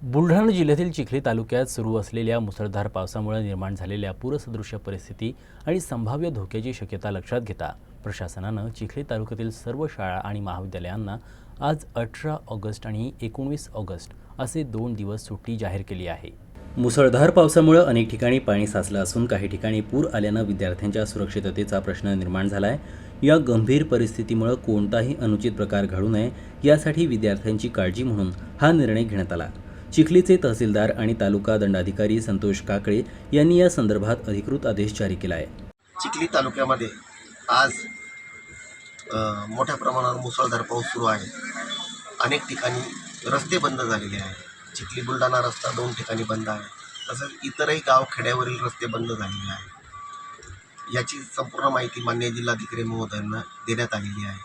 बुलढाणा जिल्ह्यातील चिखली तालुक्यात सुरू असलेल्या मुसळधार पावसामुळे निर्माण झालेल्या पूरसदृश्य परिस्थिती आणि संभाव्य धोक्याची शक्यता लक्षात घेता प्रशासनानं चिखली तालुक्यातील सर्व शाळा आणि महाविद्यालयांना आज 18 ऑगस्ट आणि 19 ऑगस्ट असे 2 दिवस सुट्टी जाहीर केली आहे। मुसळधार पावसामुळे अनेक ठिकाणी पाणी साचलं असून काही ठिकाणी पूर आल्यानं विद्यार्थ्यांच्या सुरक्षिततेचा प्रश्न निर्माण झाला आहे। या गंभीर परिस्थितीमुळे कोणताही अनुचित प्रकार घडू नये यासाठी विद्यार्थ्यांची काळजी म्हणून हा निर्णय घेण्यात आला। चिखलीचे तहसीलदार आणि तालुका दंडाधिकारी संतोष काकळे यांनी या संदर्भात अधिकृत आदेश जारी केला आहे। चिखली तालुक्यामध्ये आज मोठ्या प्रमाणावर मुसळधार पाऊस सुरू आहे। अनेक ठिकाणी रस्ते बंद झालेले आहेत। चिखली बुलढाणा रस्ता 2 ठिकाणी बंद आहे। तसंच इतरही गावखेड्यावरील रस्ते बंद झालेले आहेत। याची संपूर्ण माहिती माननीय जिल्हाधिकारी महोदयांना देण्यात आलेली आहे।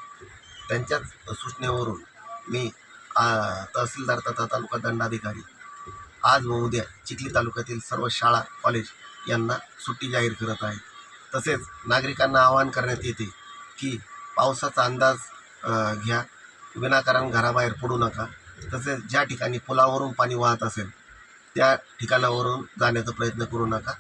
त्यांच्याच सूचनेवरून मी तहसीलदार तथा तालुका दंडाधिकारी आज व उद्या चिखली तालुक्यातील सर्व शाळा कॉलेज यांना सुट्टी जाहीर करत आहे। तसेच नागरिकांना आवाहन करण्यात येते की पावसाचा अंदाज घ्या, विनाकारण घराबाहेर पडू नका। तसेच ज्या ठिकाणी पुलावरून पाणी वाहत असेल त्या ठिकाणावरून जाण्याचा प्रयत्न करू नका।